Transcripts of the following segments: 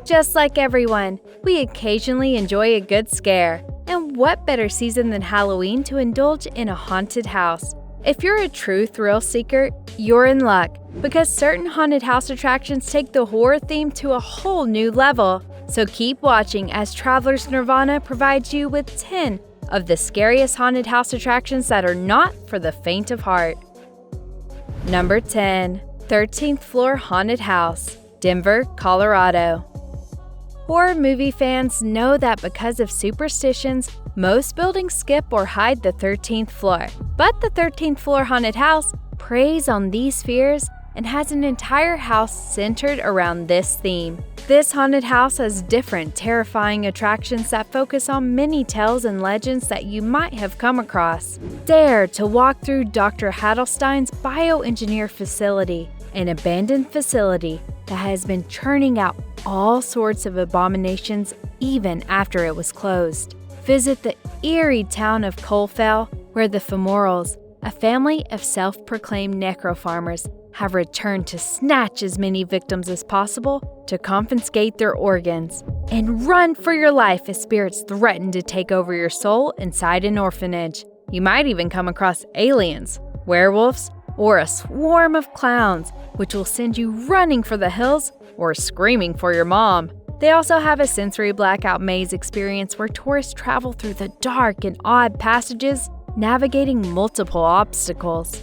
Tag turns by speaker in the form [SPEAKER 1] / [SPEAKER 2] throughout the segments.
[SPEAKER 1] Just like everyone, we occasionally enjoy a good scare. And what better season than Halloween to indulge in a haunted house? If you're a true thrill seeker, you're in luck, because certain haunted house attractions take the horror theme to a whole new level. So keep watching as Traveler's Nirvana provides you with 10 of the scariest haunted house attractions that are not for the faint of heart. Number 10. 13th Floor Haunted House, Denver, Colorado. Horror movie fans know that because of superstitions, most buildings skip or hide the 13th floor. But the 13th Floor Haunted House preys on these fears and has an entire house centered around this theme. This haunted house has different terrifying attractions that focus on many tales and legends that you might have come across. Dare to walk through Dr. Hadelstein's bioengineer facility, an abandoned facility that has been churning out all sorts of abominations even after it was closed. Visit the eerie town of Coalfell, where the Femorals, a family of self-proclaimed necrofarmers, have returned to snatch as many victims as possible to confiscate their organs. And run for your life as spirits threaten to take over your soul inside an orphanage. You might even come across aliens, werewolves, or a swarm of clowns, which will send you running for the hills or screaming for your mom. They also have a sensory blackout maze experience where tourists travel through the dark and odd passages, navigating multiple obstacles.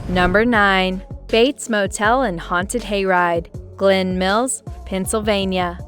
[SPEAKER 1] Number 9. Bates Motel and Haunted Hayride, Glen Mills, Pennsylvania.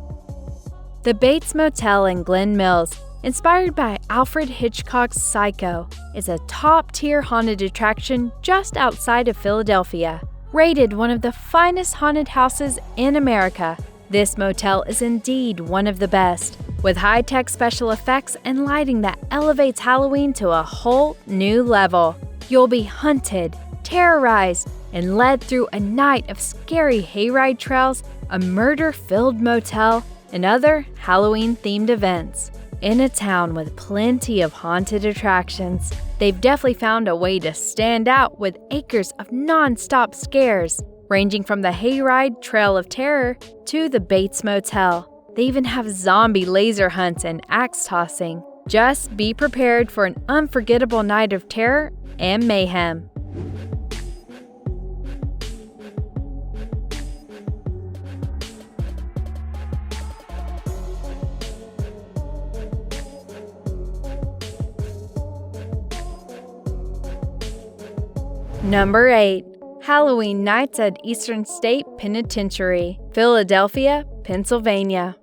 [SPEAKER 1] The Bates Motel in Glen Mills, inspired by Alfred Hitchcock's Psycho, is a top-tier haunted attraction just outside of Philadelphia. Rated one of the finest haunted houses in America, this motel is indeed one of the best, with high-tech special effects and lighting that elevates Halloween to a whole new level. You'll be hunted, terrorized, and led through a night of scary hayride trails, a murder-filled motel, and other Halloween-themed events. In a town with plenty of haunted attractions, they've definitely found a way to stand out with acres of non-stop scares, ranging from the Hayride Trail of Terror to the Bates Motel. They even have zombie laser hunts and axe tossing. Just be prepared for an unforgettable night of terror and mayhem. Number 8. Halloween Nights at Eastern State Penitentiary, Philadelphia, Pennsylvania.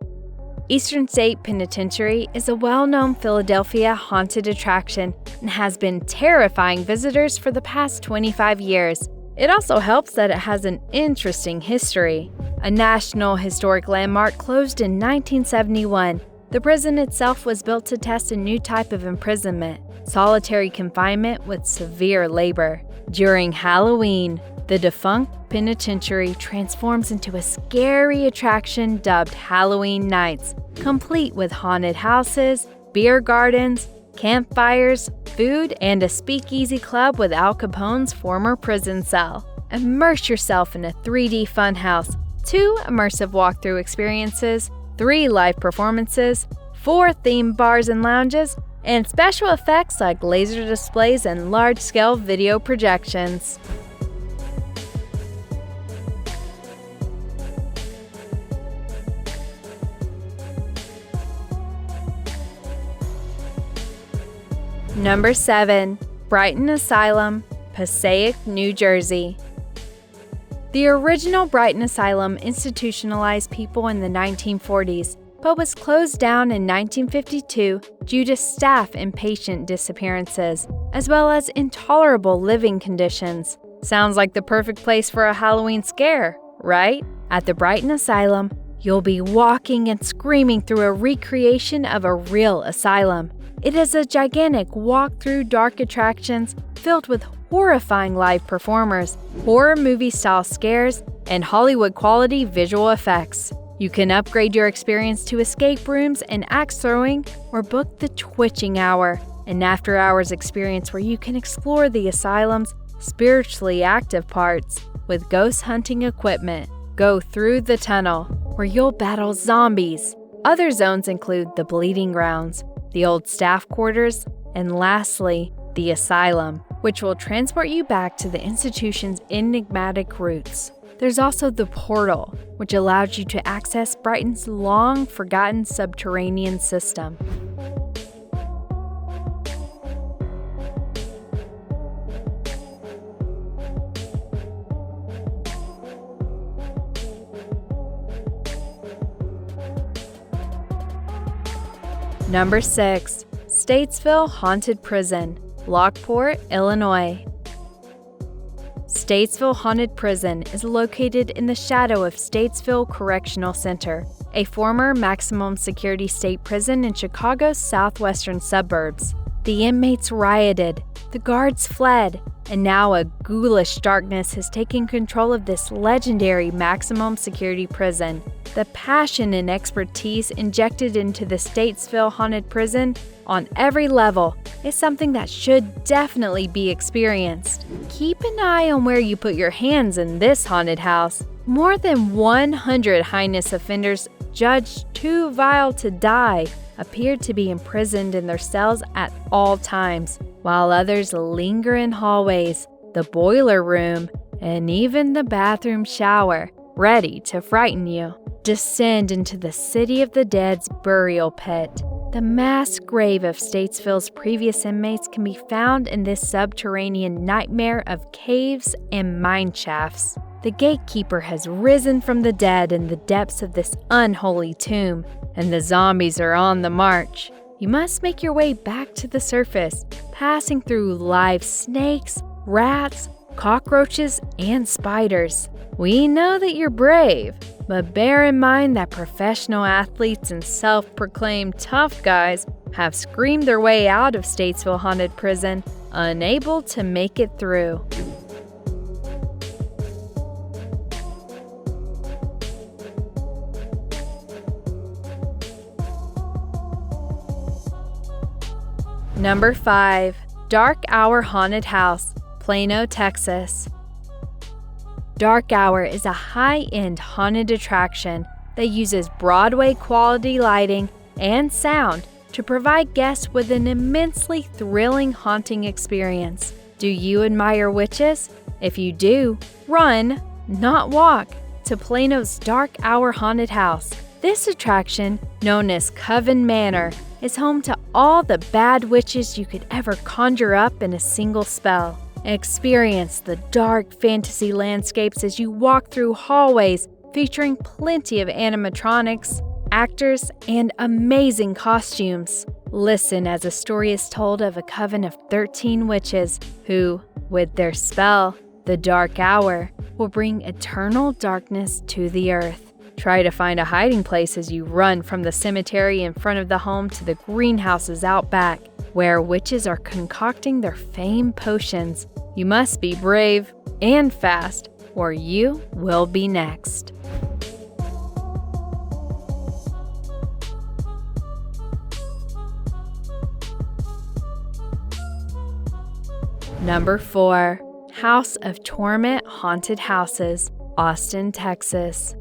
[SPEAKER 1] Eastern State Penitentiary is a well-known Philadelphia haunted attraction and has been terrifying visitors for the past 25 years. It also helps that it has an interesting history. A National Historic Landmark closed in 1971, the prison itself was built to test a new type of imprisonment, solitary confinement with severe labor. During Halloween, the defunct penitentiary transforms into a scary attraction dubbed Halloween Nights, complete with haunted houses, beer gardens, campfires, food, and a speakeasy club with Al Capone's former prison cell. Immerse yourself in a 3D funhouse, 2 immersive walkthrough experiences, 3 live performances, 4 themed bars and lounges, and special effects like laser displays and large-scale video projections. Number 7. Brighton Asylum, Passaic, New Jersey. The original Brighton Asylum institutionalized people in the 1940s, but was closed down in 1952 due to staff and patient disappearances, as well as intolerable living conditions. Sounds like the perfect place for a Halloween scare, right? At the Brighton Asylum, you'll be walking and screaming through a recreation of a real asylum. It is a gigantic walk through dark attractions filled with horrifying live performers, horror movie-style scares, and Hollywood-quality visual effects. You can upgrade your experience to escape rooms and axe throwing, or book the Twitching Hour, an after-hours experience where you can explore the asylum's spiritually active parts with ghost hunting equipment. Go through the tunnel, where you'll battle zombies. Other zones include the Bleeding Grounds, the old staff quarters, and lastly, the asylum, which will transport you back to the institution's enigmatic roots. There's also the portal, which allows you to access Brighton's long-forgotten subterranean system. Number 6. Statesville Haunted Prison, Lockport, Illinois. Statesville Haunted Prison is located in the shadow of Statesville Correctional Center, a former maximum security state prison in Chicago's southwestern suburbs. The inmates rioted, the guards fled, and now a ghoulish darkness has taken control of this legendary maximum security prison. The passion and expertise injected into the Statesville Haunted Prison on every level is something that should definitely be experienced. Keep an eye on where you put your hands in this haunted house. More than 100 heinous offenders judged too vile to die appeared to be imprisoned in their cells at all times, while others linger in hallways, the boiler room, and even the bathroom shower, ready to frighten you. Descend into the City of the Dead's burial pit. The mass grave of Statesville's previous inmates can be found in this subterranean nightmare of caves and mine shafts. The gatekeeper has risen from the dead in the depths of this unholy tomb, and the zombies are on the march. You must make your way back to the surface, passing through live snakes, rats, cockroaches, and spiders. We know that you're brave, but bear in mind that professional athletes and self-proclaimed tough guys have screamed their way out of Statesville Haunted Prison, unable to make it through. Number 5. Dark Hour Haunted House, Plano, Texas. Dark Hour is a high-end haunted attraction that uses Broadway-quality lighting and sound to provide guests with an immensely thrilling haunting experience. Do you admire witches? If you do, run, not walk, to Plano's Dark Hour Haunted House. This attraction, known as Coven Manor, is home to all the bad witches you could ever conjure up in a single spell. Experience the dark fantasy landscapes as you walk through hallways featuring plenty of animatronics, actors, and amazing costumes. Listen as a story is told of a coven of 13 witches who, with their spell, the Dark Hour, will bring eternal darkness to the earth. Try to find a hiding place as you run from the cemetery in front of the home to the greenhouses out back, where witches are concocting their famed potions. You must be brave and fast, or you will be next. Number 4. House of Torment Haunted Houses, Austin, Texas.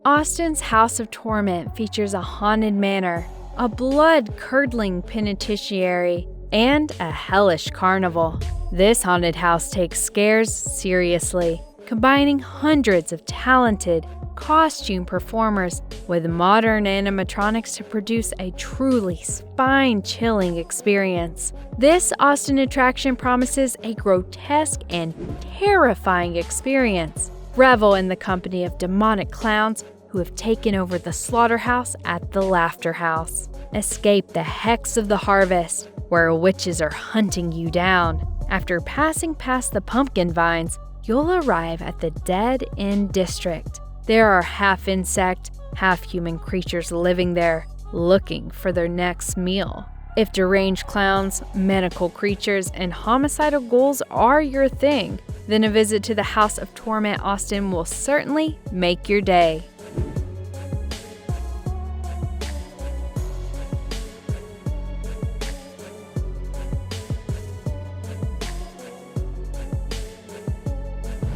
[SPEAKER 1] Austin's House of Torment features a haunted manor, a blood-curdling penitentiary, and a hellish carnival. This haunted house takes scares seriously, combining hundreds of talented costume performers with modern animatronics to produce a truly spine-chilling experience. This Austin attraction promises a grotesque and terrifying experience. Revel in the company of demonic clowns who have taken over the slaughterhouse at the Laughter House. Escape the hex of the harvest, where witches are hunting you down. After passing past the pumpkin vines, you'll arrive at the Dead End District. There are half insect, half human creatures living there, looking for their next meal. If deranged clowns, medical creatures, and homicidal ghouls are your thing, then a visit to the House of Torment Austin will certainly make your day.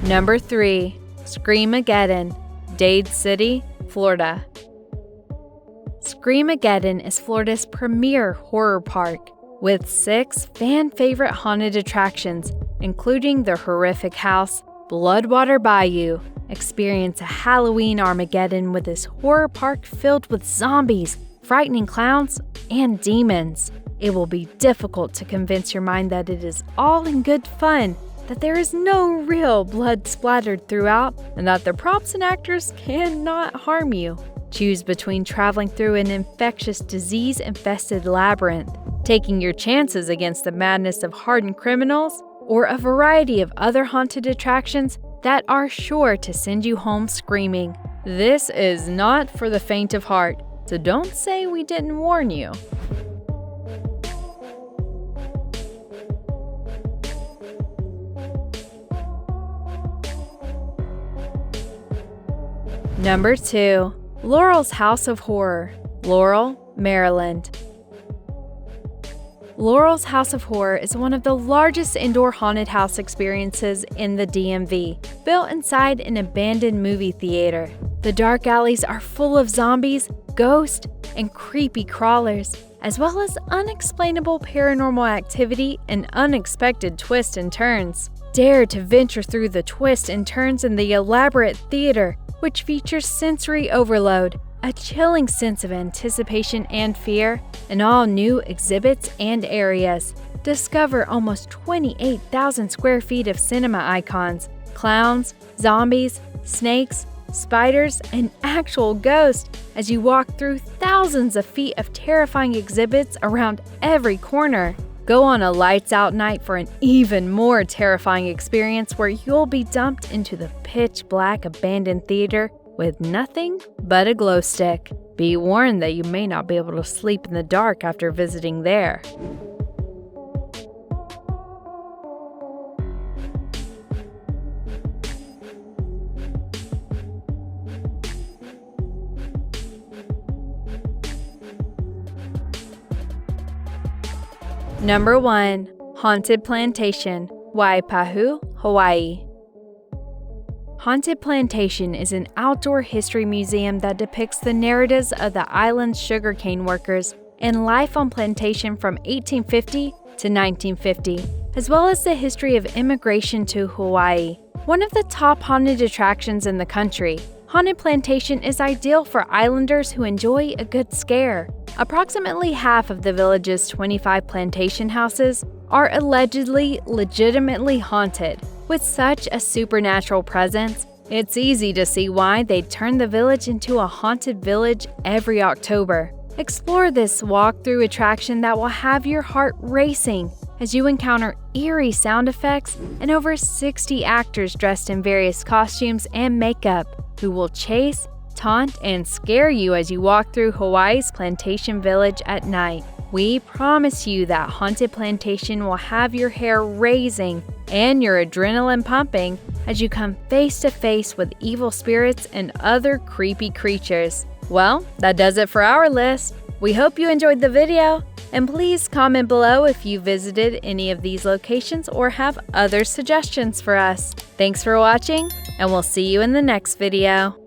[SPEAKER 1] Number 3. SCREAM-A-GEDDON, Dade City, Florida. SCREAM-A-GEDDON is Florida's premier horror park, with 6 fan-favorite haunted attractions, including the horrific house, Bloodwater Bayou. Experience a Halloween Armageddon with this horror park filled with zombies, frightening clowns, and demons. It will be difficult to convince your mind that it is all in good fun, that there is no real blood splattered throughout, and that the props and actors cannot harm you. Choose between traveling through an infectious disease-infested labyrinth, taking your chances against the madness of hardened criminals, or a variety of other haunted attractions that are sure to send you home screaming. This is not for the faint of heart, so don't say we didn't warn you. Number 2. Laurel's House of Horror, Laurel, Maryland. Laurel's House of Horror is one of the largest indoor haunted house experiences in the DMV, built inside an abandoned movie theater. The dark alleys are full of zombies, ghosts, and creepy crawlers, as well as unexplainable paranormal activity and unexpected twists and turns. Dare to venture through the twists and turns in the elaborate theater, which features sensory overload, a chilling sense of anticipation and fear, and all new exhibits and areas. Discover almost 28,000 square feet of cinema icons, clowns, zombies, snakes, spiders, and actual ghosts as you walk through thousands of feet of terrifying exhibits around every corner. Go on a lights-out night for an even more terrifying experience where you'll be dumped into the pitch-black abandoned theater with nothing but a glow stick. Be warned that you may not be able to sleep in the dark after visiting there. Number 1. Haunted Plantation, Waipahu, Hawaii. Haunted Plantation is an outdoor history museum that depicts the narratives of the island's sugarcane workers and life on plantation from 1850 to 1950, as well as the history of immigration to Hawaii. One of the top haunted attractions in the country, Haunted Plantation is ideal for islanders who enjoy a good scare. Approximately half of the village's 25 plantation houses are allegedly legitimately haunted. With such a supernatural presence, it's easy to see why they turn the village into a haunted village every October. Explore this walkthrough attraction that will have your heart racing as you encounter eerie sound effects and over 60 actors dressed in various costumes and makeup who will chase, taunt, and scare you as you walk through Hawaii's plantation village at night. We promise you that Haunted Plantation will have your hair raising and your adrenaline pumping as you come face to face with evil spirits and other creepy creatures. Well, that does it for our list. We hope you enjoyed the video, and please comment below if you visited any of these locations or have other suggestions for us. Thanks for watching, and we'll see you in the next video.